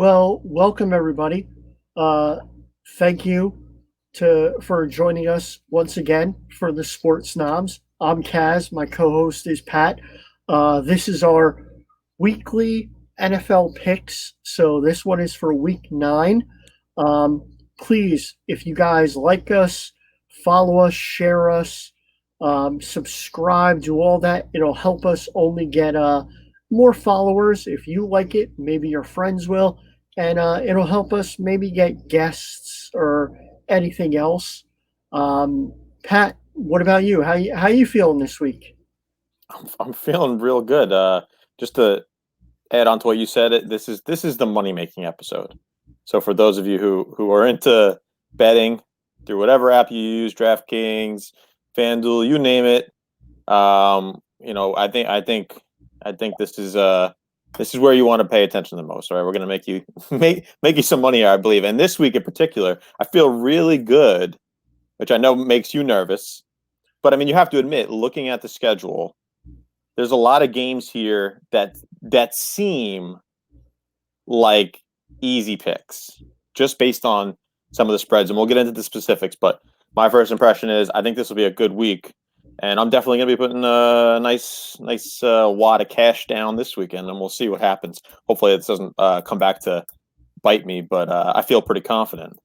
Well, welcome everybody. Uh, Thank you for joining us once again for the Sports Snobs. I'm Kaz. My co-host is Pat. This is our weekly NFL picks. So this one is for Week 9. Um, Please, if you guys like us, follow us, share us, subscribe, do all that. It'll help us only get more followers. If you like it, maybe your friends will, and it'll help us maybe get guests or anything else. Pat, what about you? How you feeling this week? I'm feeling real good. Just to add on to what you said, this is the money making episode. So for those of you who are into betting through whatever app you use, DraftKings, FanDuel, you name it, I think this is where you want to pay attention the most. All right, we're gonna make you make you some money here, I believe. And this week in particular, I feel really good, which I know makes you nervous. But I mean, you have to admit, looking at the schedule, there's a lot of games here that seem like easy picks just based on some of the spreads, and we'll get into the specifics. But my first impression is I think this will be a good week, and I'm definitely going to be putting a nice wad of cash down this weekend, and we'll see what happens. Hopefully, it doesn't come back to bite me, but I feel pretty confident.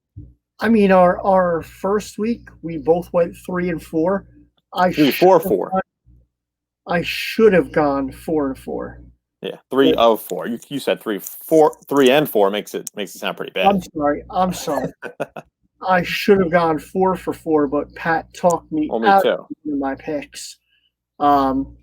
I mean, our first week we both went 3-4. I Three, should four, have four. I should have gone 4-4. Yeah, three of four. You said 3 and 4 makes it sound pretty bad. I'm sorry. I'm sorry. I should have gone 4-4, but Pat talked me Well, me out too. of my picks. Um,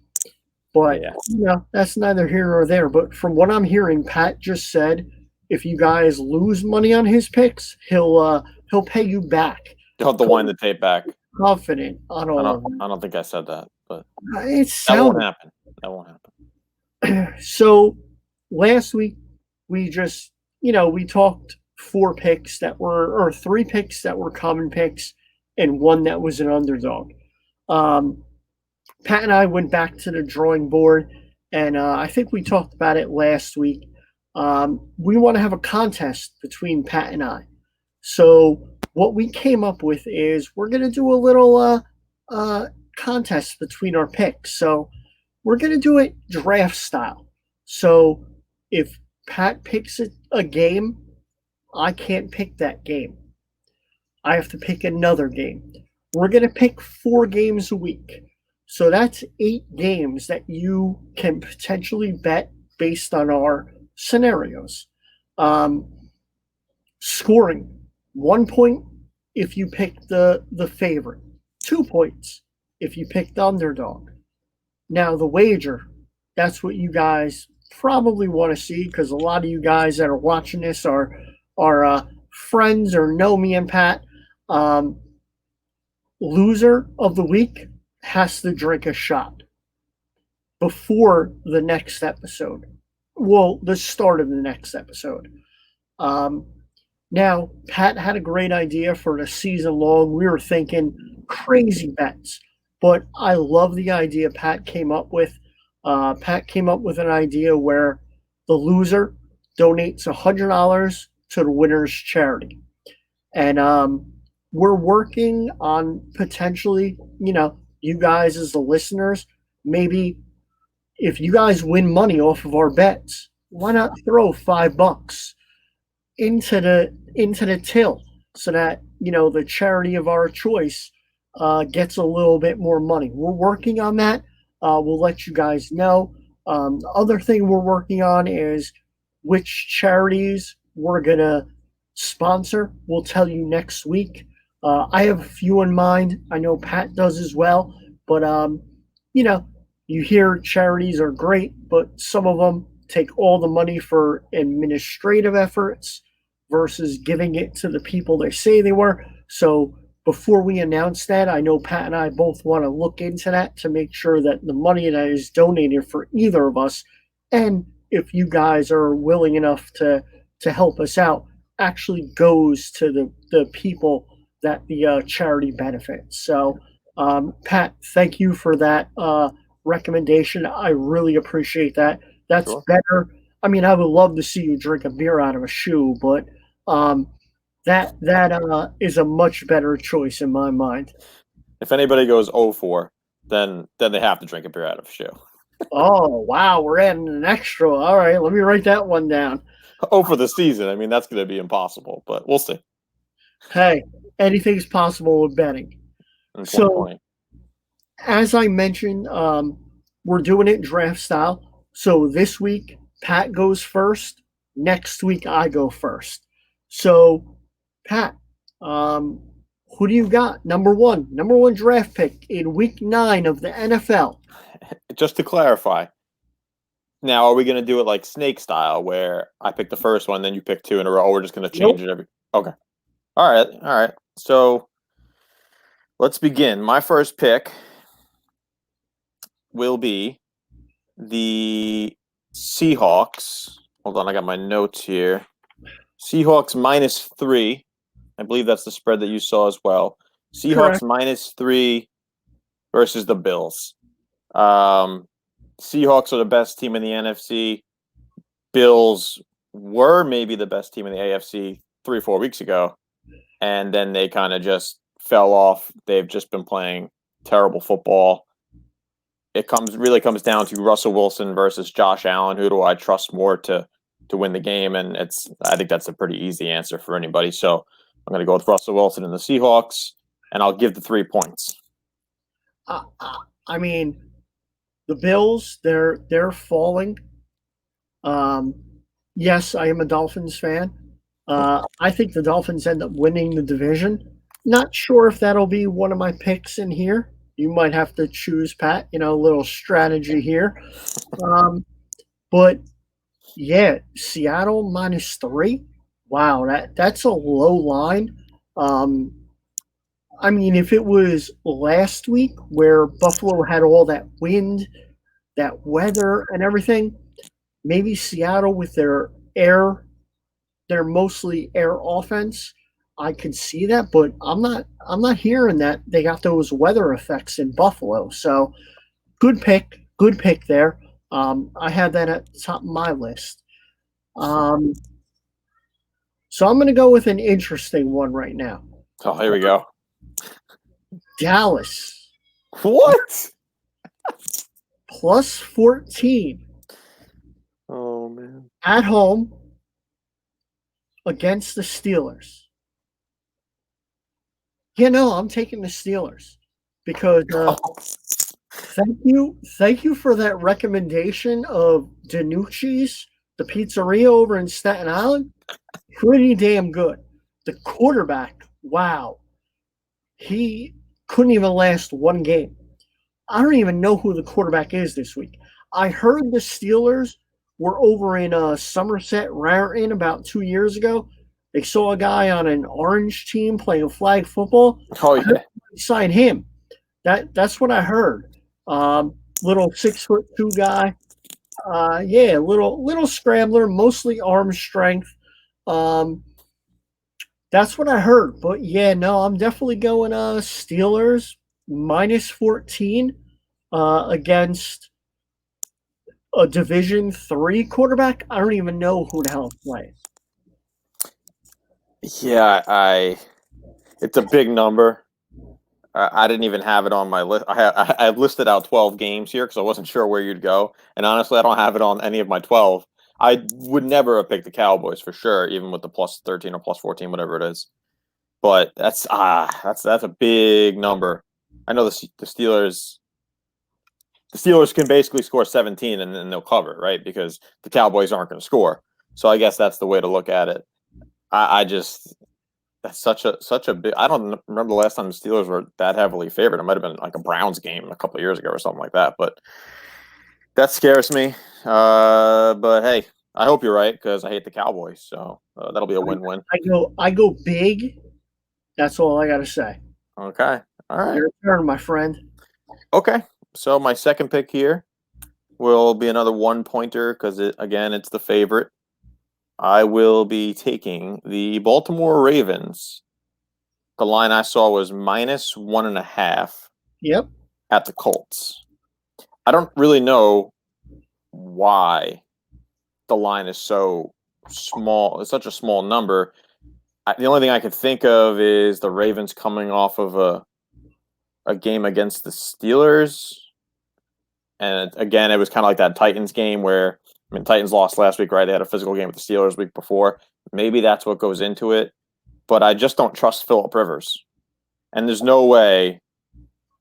but Yeah. that's neither here nor there. But from what I'm hearing, Pat just said if you guys lose money on his picks, he'll pay you back. You'll have to wind the tape back. Confident on I all of don't. I don't think I said that, but it. It that won't sounded happen. That won't happen. so. Last week we just we talked four picks that were or three picks that were common picks and one that was an underdog. Um, Pat and I went back to the drawing board, and I think we talked about it last week. We want to have a contest between Pat and I. So what we came up with is we're going to do a little contest between our picks. So we're going to do it draft style. So if Pat picks a game, I can't pick that game. I have to pick another game. We're going to pick 4 games a week. So that's 8 games that you can potentially bet based on our scenarios. Um, Scoring 1 point if you pick the favorite, 2 points if you pick the underdog. Now the wager, that's what you guys probably want to see because a lot of you guys that are watching this are friends or know me and Pat. Um, Loser of the week has to drink a shot before the next episode. Well, the start of the next episode. Um, Now, Pat had a great idea for the season long. We were thinking crazy bets, but I love the idea Pat came up with. Pat came up with an idea where the loser donates $100 to the winner's charity. And we're working on potentially, you guys as the listeners, maybe if you guys win money off of our bets, why not throw $5 into the till so that the charity of our choice gets a little bit more money. We're working on that. We'll let you guys know. The other thing we're working on is which charities we're gonna sponsor. We'll tell you next week. I have a few in mind. I know Pat does as well. But you know, you hear charities are great, but some of them take all the money for administrative efforts versus giving it to the people they say they were. So before we announce that, I know Pat and I both want to look into that to make sure that the money that is donated for either of us, and if you guys are willing enough to help us out, actually goes to the people that the charity benefits. So, Pat, thank you for that recommendation. I really appreciate that. That's Sure. better. I mean, I would love to see you drink a beer out of a shoe, but um, that is a much better choice in my mind. If anybody goes 0-4, then they have to drink a beer out of a shoe. Oh wow, we're adding an extra. All right, let me write that one down. Oh, for the season. I mean, that's going to be impossible, but we'll see Hey, anything's possible with betting. in So 2020. as I mentioned, we're doing it draft style. So this week, Pat goes first. Next week, I go first. So, Pat, um, who do you got? Number one draft pick in week 9 of the NFL. Just to clarify, now are we going to do it like snake style, where I pick the first one, then you pick two in a row? Or we're just going to change Nope. it every. Okay. All right. So let's begin. My first pick will be the Seahawks. Hold on, I got my notes here. Seahawks -3. I believe that's the spread that you saw as well. Seahawks Correct. -3 versus the Bills. Seahawks are the best team in the NFC. Bills were maybe the best team in the AFC 3 or 4 weeks ago, and then they kind of just fell off. They've just been playing terrible football. It really comes down to Russell Wilson versus Josh Allen. Who do I trust more to win the game? And I think that's a pretty easy answer for anybody. So I'm going to go with Russell Wilson and the Seahawks, and I'll give the 3 points. I mean, the Bills, they're falling. Um, yes, I am a Dolphins fan. I think the Dolphins end up winning the division. Not sure if that'll be one of my picks in here. You might have to choose, Pat. A little strategy here. But yeah, Seattle -3. Wow, that's a low line. Um, I mean, if it was last week where Buffalo had all that wind, that weather, and everything, maybe Seattle with their mostly air offense, I could see that, but I'm not hearing that they got those weather effects in Buffalo. So good pick there. I have that at the top of my list. Um, so I'm going to go with an interesting one right now. Oh, here we go. Dallas What? +14 Oh man. at home against the Steelers. I'm taking the Steelers because thank you for that recommendation of Danucci's, the pizzeria over in Staten Island. Pretty damn good. The quarterback, wow, he couldn't even last one game. I don't even know who the quarterback is this week. I heard the Steelers were over in Somerset, Raritan about 2 years ago. They saw a guy on an orange team playing flag football. Oh I heard yeah. they signed him. That's what I heard. Little 6'2" guy. Yeah, little scrambler, mostly arm strength. Um, that's what I heard. But yeah, no, I'm definitely going Steelers -14 against a Division 3 quarterback. I don't even know who the hell plays. Yeah, it's a big number. I didn't even have it on my list. I listed out 12 games here because I wasn't sure where you'd go. And honestly, I don't have it on any of my 12. I would never have picked the Cowboys for sure, even with the +13 or +14, whatever it is. But that's a big number. I know the Steelers. The Steelers can basically score 17 and then they'll cover, right? Because the Cowboys aren't going to score. So I guess that's the way to look at it. I just that's such a big. I don't remember the last time the Steelers were that heavily favored. It might have been like a Browns game a couple of years ago or something like that. But that scares me. But hey, I hope you're right because I hate the Cowboys. So that'll be a win-win. I go big. That's all I got to say. Okay. All right. Your turn, my friend. Okay. So my second pick here will be another 1-pointer because it's the favorite. I will be taking the Baltimore Ravens. The line I saw was -1.5 Yep. at the Colts. I don't really know why the line is so small. It's such a small number. The only thing I could think of is the Ravens coming off of a game against the Steelers. And again, it was kind of like that Titans game where, I mean, Titans lost last week, right? They had a physical game with the Steelers week before. Maybe that's what goes into it. But I just don't trust Phillip Rivers. And there's no way,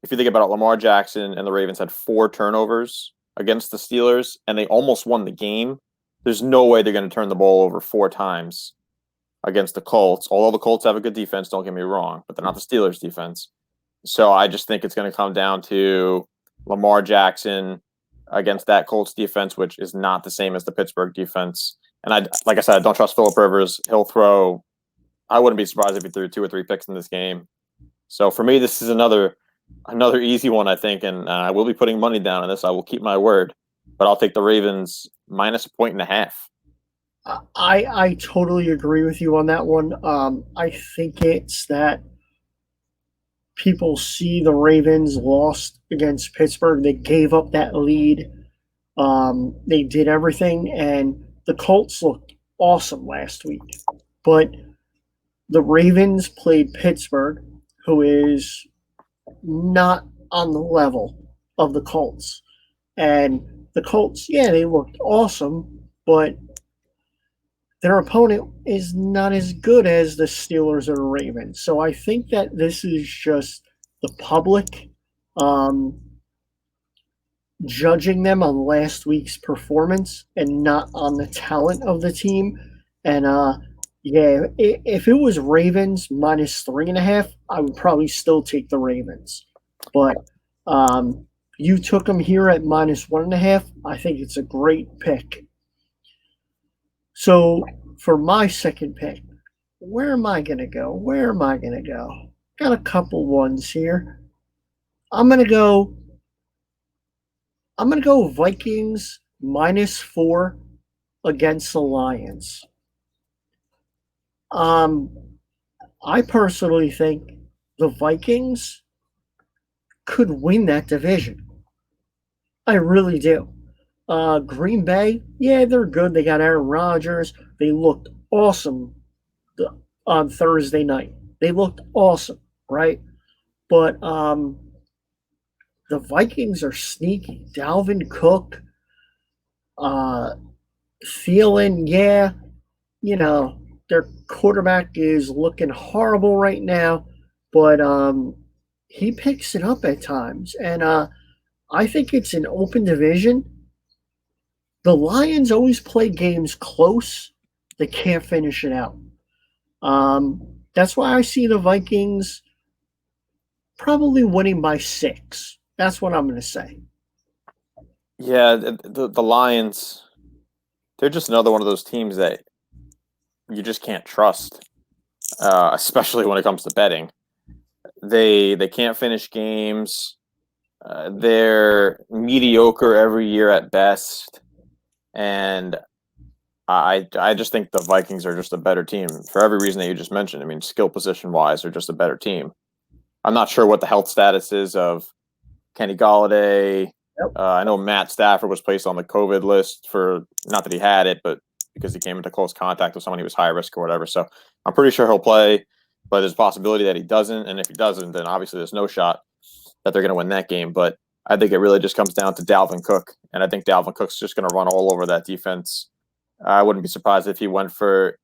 if you think about it, Lamar Jackson and the Ravens had 4 turnovers against the Steelers, and they almost won the game. There's no way they're going to turn the ball over 4 times against the Colts. Although the Colts have a good defense, don't get me wrong, but they're not the Steelers' defense. So I just think it's going to come down to Lamar Jackson against that Colts defense, which is not the same as the Pittsburgh defense. And like I said, I don't trust Phillip Rivers. He'll throw. I wouldn't be surprised if he threw 2 or 3 picks in this game. So for me, this is another easy one, I think, and I will be putting money down on this. I will keep my word, but I'll take the Ravens minus 1.5. I totally agree with you on that one. I think it's that people see the Ravens lost against Pittsburgh. They gave up that lead. They did everything, and the Colts looked awesome last week. But the Ravens played Pittsburgh, who is not on the level of the Colts. And the Colts, yeah, they looked awesome, but their opponent is not as good as the Steelers or the Ravens. So I think that this is just the public judging them on last week's performance and not on the talent of the team. And yeah, if it was Ravens minus 3.5, I would probably still take the Ravens. But you took them here at minus 1.5. I think it's a great pick. So for my second pick, where am I going to go? Got a couple ones here. I'm going to go Vikings minus 4 against the Lions. I personally think the Vikings could win that division. I really do. Green Bay, yeah, they're good. They got Aaron Rodgers. They looked awesome on Thursday night. They looked awesome, right? But the Vikings are sneaky. Dalvin Cook, Thielen, yeah, their quarterback is looking horrible right now, but he picks it up at times. And I think it's an open division. The Lions always play games close. They can't finish it out. That's why I see the Vikings probably winning by 6. That's what I'm going to say. Yeah, the Lions, they're just another one of those teams that you just can't trust, especially when it comes to betting. They can't finish games. They're mediocre every year at best. And I just think the Vikings are just a better team for every reason that you just mentioned. I mean, skill position wise, they're just a better team. I'm not sure what the health status is of Kenny Golladay. Yep. I know Matt Stafford was placed on the COVID list for, not that he had it, but because he came into close contact with someone who was high risk or whatever. So I'm pretty sure he'll play, but there's a possibility that he doesn't. And if he doesn't, then obviously there's no shot that they're going to win that game. But I think it really just comes down to Dalvin Cook. And I think Dalvin Cook's just going to run all over that defense. I wouldn't be surprised if he went for,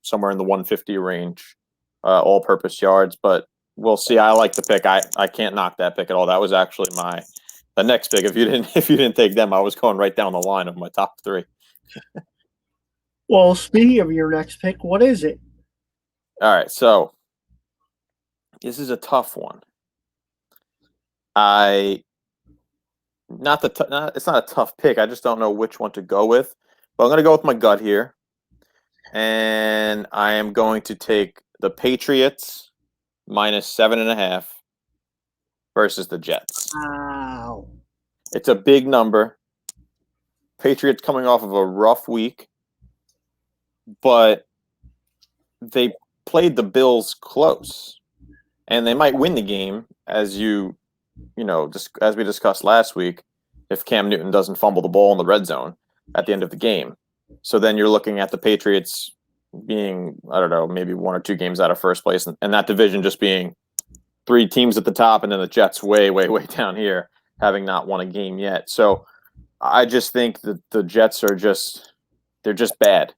somewhere in the 150 range, all-purpose yards. But we'll see. I like the pick. I can't knock that pick at all. That was actually the next pick. If you didn't take them, I was going right down the line of my top 3. Well, speaking of your next pick, what is it? All right, so this is a tough one. It's not a tough pick. I just don't know which one to go with. But I'm going to go with my gut here. And I am going to take the Patriots minus 7.5 versus the Jets. Wow. It's a big number. Patriots coming off of a rough week, but they played the Bills close. And they might win the game, as as we discussed last week, if Cam Newton doesn't fumble the ball in the red zone at the end of the game. So then you're looking at the Patriots being, I don't know, maybe 1 or 2 games out of first place, and that division just being 3 teams at the top, and then the Jets way, way, way down here, having not won a game yet. So I just think that the Jets are they're just bad.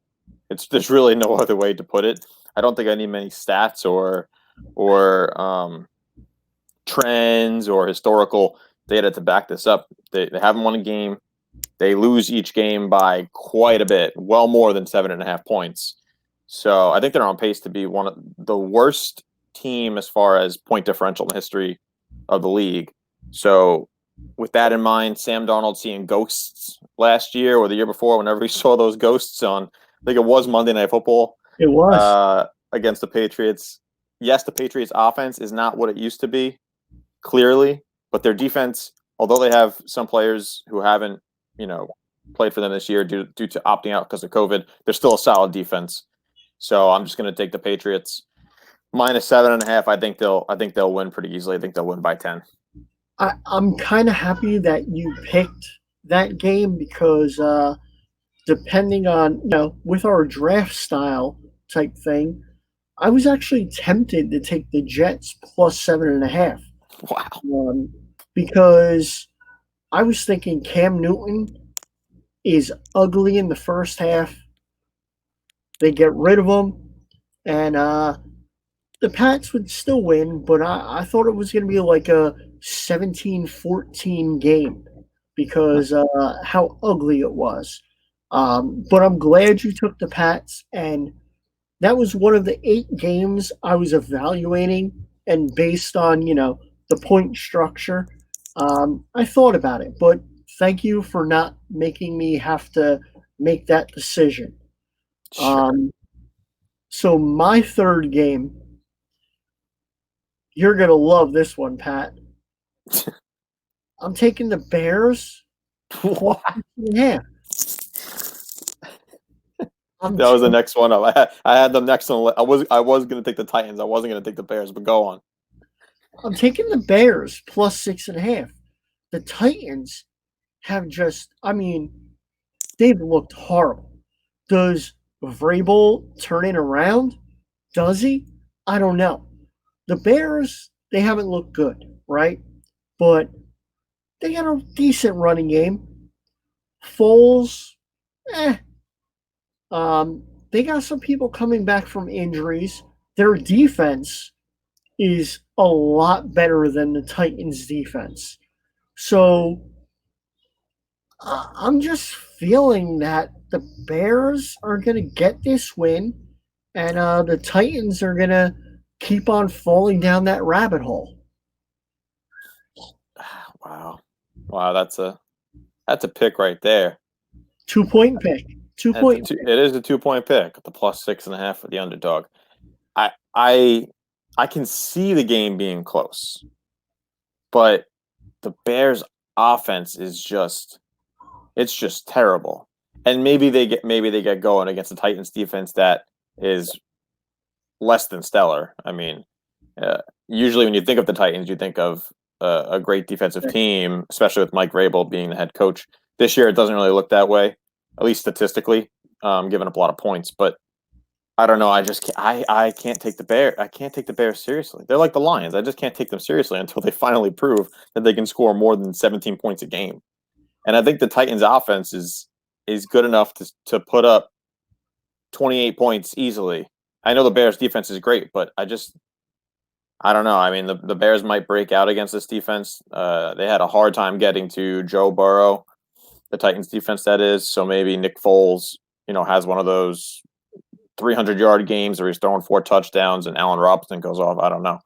There's really no other way to put it. I don't think I need many stats or trends or historical data to back this up. They haven't won a game. They lose each game by quite a bit, well more than 7.5 points. So I think they're on pace to be one of the worst team as far as point differential in the history of the league. So with that in mind, Sam Darnold seeing ghosts last year or the year before, whenever he saw those ghosts on, I think it was Monday Night Football It was. against the Patriots. Yes, the Patriots offense is not what it used to be, clearly, but their defense, although they have some players who haven't, played for them this year due to opting out because of COVID, they're still a solid defense. So I'm just going to take the Patriots -7.5. I think they'll win pretty easily. I think they'll win by 10. I'm kind of happy that you picked that game because depending on, with our draft style type thing, I was actually tempted to take the Jets plus 7.5. Wow. Because I was thinking Cam Newton is ugly in the first half. They get rid of him, and the Pats would still win, but I thought it was going to be like a 17-14 game because how ugly it was. But I'm glad you took the Pats, and that was one of the 8 games I was evaluating, and based on, the point structure, I thought about it. But thank you for not making me have to make that decision. Sure. So my third game, you're gonna love this one, Pat. I'm taking the Bears plus 6.5. That was the next one up. I had them next on. I was going to take the Titans. I wasn't going to take the Bears, but go on. I'm taking the Bears plus 6.5. The Titans have they've looked horrible. Does Vrabel turn it around? Does he? I don't know. The Bears, they haven't looked good, right? But they got a decent running game. Foles, eh. They got some people coming back from injuries. Their defense is a lot better than the Titans' defense. So I'm just feeling that the Bears are going to get this win, and the Titans are going to keep on falling down that rabbit hole. Wow, that's a pick right there. 2-point pick. It is a 2-point pick. The plus 6.5 for the underdog. I can see the game being close, but the Bears' offense is just terrible. And maybe they get going against the Titans' defense that is less than stellar. I mean, usually when you think of the Titans, you think of a great defensive team, especially with Mike Vrabel being the head coach. This year, it doesn't really look that way, at least statistically, giving up a lot of points. But I don't know. I can't take the Bears. I can't take the Bears seriously. They're like the Lions. I just can't take them seriously until they finally prove that they can score more than 17 points a game. And I think the Titans' offense is good enough to put up 28 points easily. I know the Bears' defense is great, but I don't know. I mean, the Bears might break out against this defense. They had a hard time getting to Joe Burrow, the Titans' defense, that is. So maybe Nick Foles, has one of those 300-yard games where he's throwing 4 touchdowns and Allen Robinson goes off. I don't know.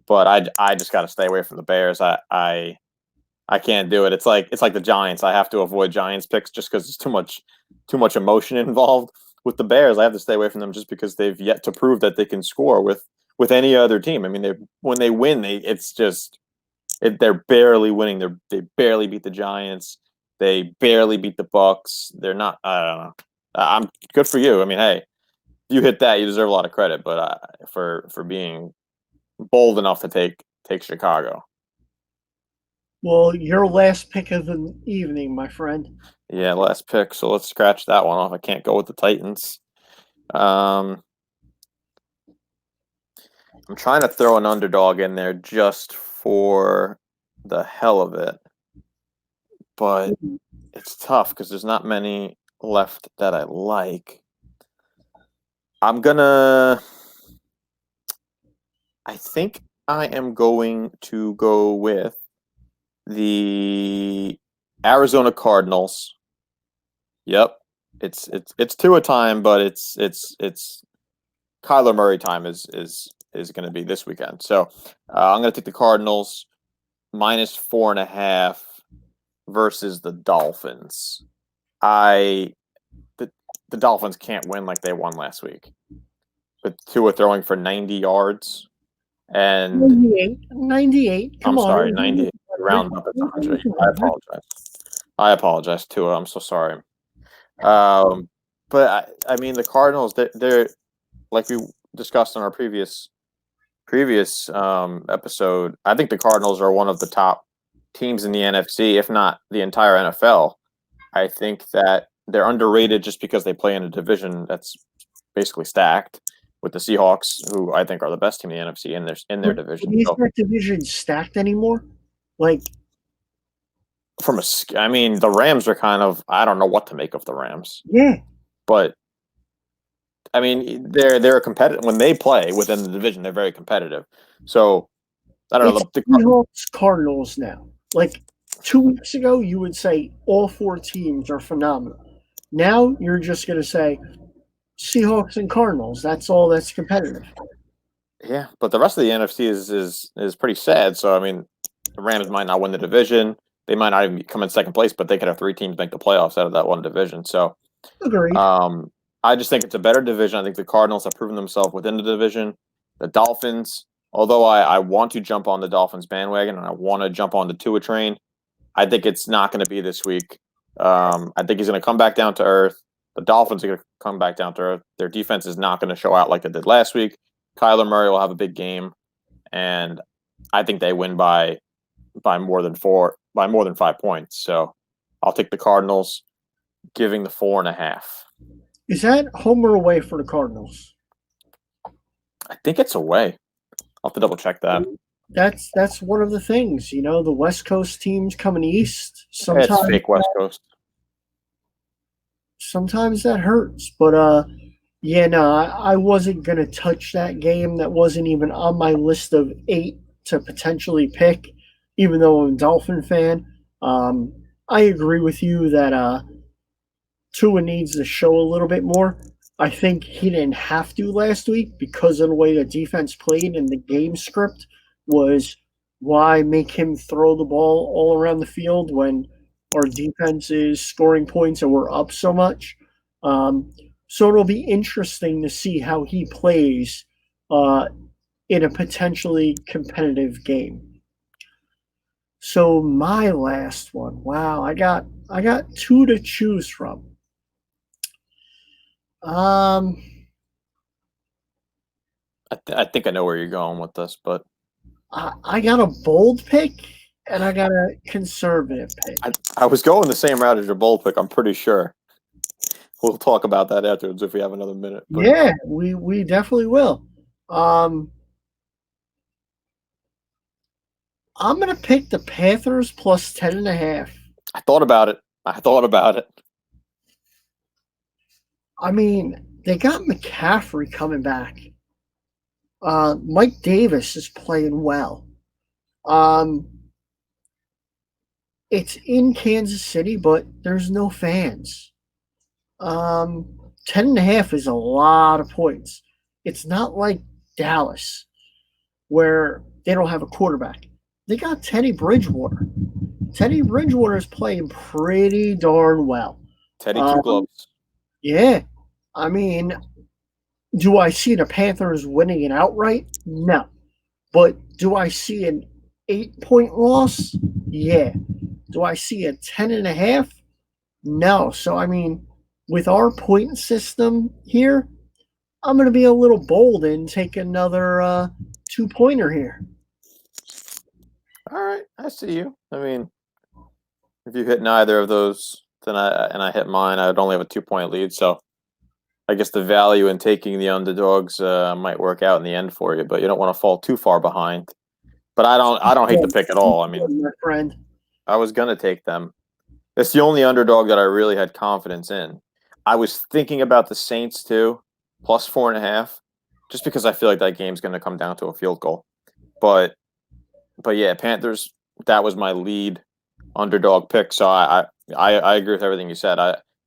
But I just got to stay away from the Bears. I can't do it. It's like the Giants. I have to avoid Giants picks just because there's too much emotion involved. With the Bears, I have to stay away from them just because they've yet to prove that they can score with any other team. I mean, when they win, they're barely winning. They barely beat the Giants. They barely beat the Bucks. They're not. I don't know. I'm good for you. I mean, hey, you hit that, you deserve a lot of credit. But for being bold enough to take Chicago. Well, your last pick of the evening, my friend. Yeah, last pick. So let's scratch that one off. I can't go with the Titans. I'm trying to throw an underdog in there just for the hell of it, but it's tough because there's not many left that I like. I'm gonna. I think I am going to go with the Arizona Cardinals. Yep, it's two a time, but it's Kyler Murray time is going to be this weekend. So I'm going to take the Cardinals minus 4.5 versus the Dolphins. I the Dolphins can't win like they won last week. But Tua throwing for 90 yards and 98. Come I'm on. sorry, 90 round up at 100. I apologize, Tua. I'm so sorry. But I mean the Cardinals they're like we discussed on our previous episode. I think the Cardinals are one of the top teams in the NFC, if not the entire NFL. I think that they're underrated just because they play in a division that's basically stacked with the Seahawks, who I think are the best team in the NFC in their division. Is So that division stacked anymore? Like, I mean, the Rams are kind of I don't know what to make of the Rams, yeah. but I mean they're competitive when they play within the division. They're very competitive. So I don't It's know Seahawks Cardinals now. Like 2 weeks ago, you would say all four teams are phenomenal. Now you're just going to say Seahawks and Cardinals. That's all that's competitive. Yeah, but the rest of the NFC is pretty sad. So I mean, the Rams might not win the division. They might not even come in second place, but they could have three teams make the playoffs out of that one division. So Agreed. I just think it's a better division. I think the Cardinals have proven themselves within the division. The Dolphins, although I want to jump on the Dolphins bandwagon and I want to jump on the Tua train, I think it's not going to be this week. I think he's going to come back down to earth. The Dolphins are going to come back down to earth. Their defense is not going to show out like it did last week. Kyler Murray will have a big game, and I think they win by more than 5 points. So I'll take the Cardinals, giving the 4.5. Is that home or away for the Cardinals? I think it's away. I'll have to double check that. That's one of the things. You know, the West Coast teams coming east. It's fake West Coast. Sometimes that hurts, but yeah, no, I wasn't gonna touch that game. That wasn't even on my list of 8 to potentially pick, even though I'm a Dolphin fan. I agree with you that Tua needs to show a little bit more. I think he didn't have to last week because of the way the defense played and the game script was why make him throw the ball all around the field when our defense is scoring points and we're up so much. So it'll be interesting to see how he plays uh, in a potentially competitive game. So my last one, wow, I got two to choose from. Um, I think I know where you're going with this, but I got a bold pick and I got a conservative pick. I was going the same route as your bold pick. I'm pretty sure. We'll talk about that afterwards if we have another minute. But Yeah, we definitely will. Um, I'm gonna pick the Panthers plus 10.5. I thought about it. I thought about it. I mean, they got McCaffrey coming back. Mike Davis is playing well. Um, it's in Kansas City, but there's no fans. 10.5 is a lot of points. It's not like Dallas, where they don't have a quarterback. They got Teddy Bridgewater. Teddy Bridgewater is playing pretty darn well. Teddy Two Gloves. Yeah. I mean, do I see the Panthers winning it outright? No. But do I see an 8-point loss? Yeah. Do I see a 10.5? No. So, I mean, with our point system here, I'm going to be a little bold and take another 2-pointer here. All right, I see you. I mean, if you hit neither of those and I hit mine, I'd only have a 2-point lead. So I guess the value in taking the underdogs might work out in the end for you, but you don't want to fall too far behind. But I don't hate the pick at all. I mean, my friend. I was gonna take them. It's the only underdog that I really had confidence in. I was thinking about the Saints too, plus 4.5, just because I feel like that game's gonna come down to a field goal. But yeah, Panthers. That was my lead underdog pick. So I agree with everything you said.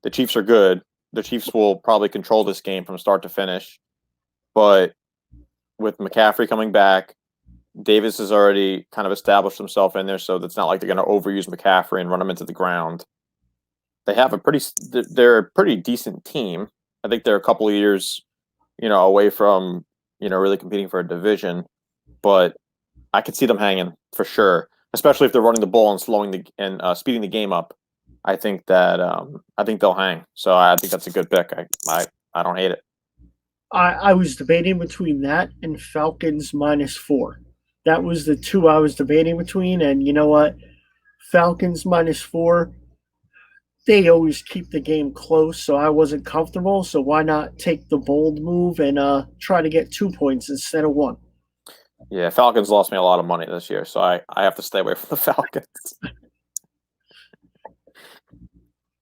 The Chiefs are good. The Chiefs will probably control this game from start to finish. But with McCaffrey coming back, Davis has already kind of established himself in there, so it's not like they're going to overuse McCaffrey and run him into the ground. They're a pretty decent team. I think they're a couple of years, away from, really competing for a division, but I could see them hanging for sure, especially if they're running the ball and speeding the game up. I think they'll hang. So I think that's a good pick. I don't hate it. I was debating between that and Falcons -4. That was the two I was debating between, and you know what? Falcons -4. They always keep the game close, so I wasn't comfortable. So why not take the bold move and try to get 2 points instead of 1? Yeah, Falcons lost me a lot of money this year, so I have to stay away from the Falcons.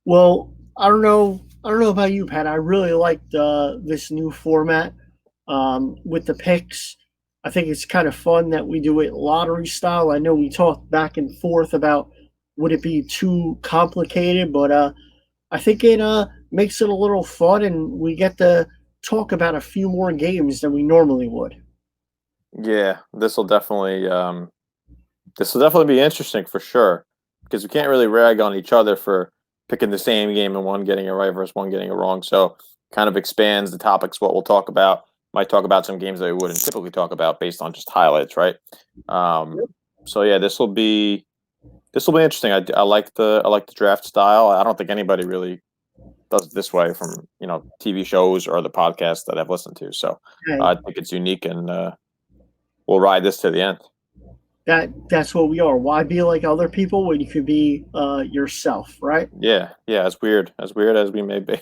Well, I don't know about you, Pat. I really liked this new format with the picks. I think it's kind of fun that we do it lottery style. I know we talked back and forth about would it be too complicated, but I think it makes it a little fun, and we get to talk about a few more games than we normally would. Yeah, this will definitely be interesting for sure, because we can't really rag on each other for picking the same game and one getting it right versus one getting it wrong. So kind of expands the topics what we'll talk about. Might talk about some games that we wouldn't typically talk about based on just highlights, right? So yeah, this will be interesting. I like the draft style. I don't think anybody really does it this way from TV shows or the podcasts that I've listened to. So Hey, I think it's unique, and we'll ride this to the end. that's what we are. Why be like other people when you could be yourself, right? Yeah, as weird as we may be.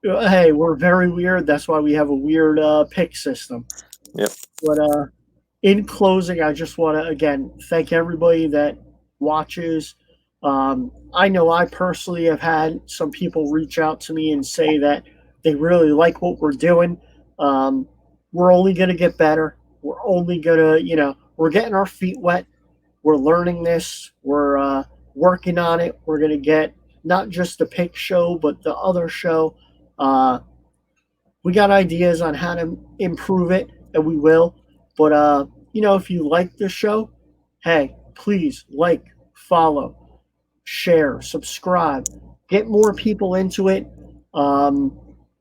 Hey, we're very weird. That's why we have a weird pick system. Yep. But in closing, I just want to again thank everybody that watches. I know I personally have had some people reach out to me and say that they really like what we're doing. We're only going to get better. We're only going to, we're getting our feet wet. We're learning this. We're working on it. We're going to get not just the pick show, but the other show. We got ideas on how to improve it, and we will. But if you like the show, hey, please like, follow, share, subscribe, get more people into it.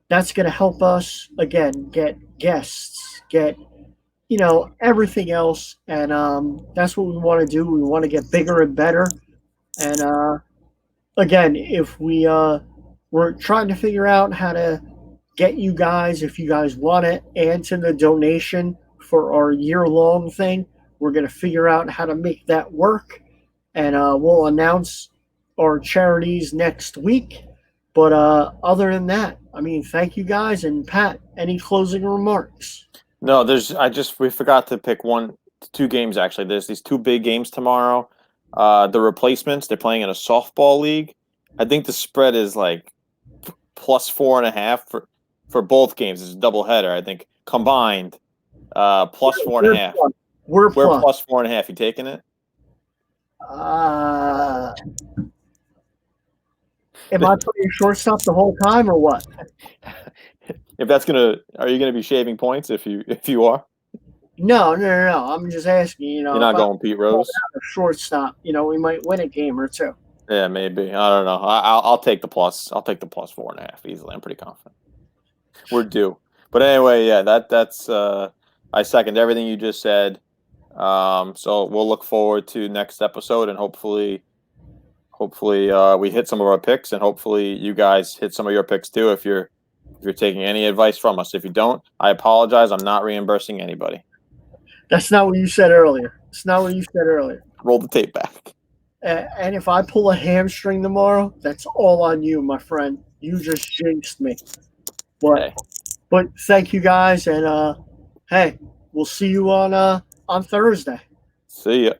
That's going to help us again get guests, get everything else, and that's what we want to do. We want to get bigger and better. And again, if we're trying to figure out how to get you guys, if you guys want to add to the donation for our year-long thing, we're going to figure out how to make that work, and we'll announce our charities next week. But other than that, I mean, thank you guys. And Pat, any closing remarks? No, we forgot to pick two games actually. There's these two big games tomorrow. The replacements, they're playing in a softball league. I think the spread is like plus 4.5 for both games. It's a doubleheader. I think combined, plus 4.5. We're plus 4.5. You taking it? Am I playing shortstop the whole time or what? Are you gonna be shaving points if you are? No. I'm just asking. You're not going Pete Rose. Shortstop. We might win a game or two. Yeah, maybe. I don't know. I'll take the plus. I'll take the plus 4.5 easily. I'm pretty confident. We're due. But anyway, yeah, that's. I second everything you just said. So we'll look forward to next episode, and hopefully we hit some of our picks, and hopefully you guys hit some of your picks too. If you're taking any advice from us, if you don't, I apologize. I'm not reimbursing anybody. That's not what you said earlier. Roll the tape back. And if I pull a hamstring tomorrow, that's all on you, my friend. You just jinxed me. But Hey, but thank you guys, and hey, we'll see you on Thursday. see ya.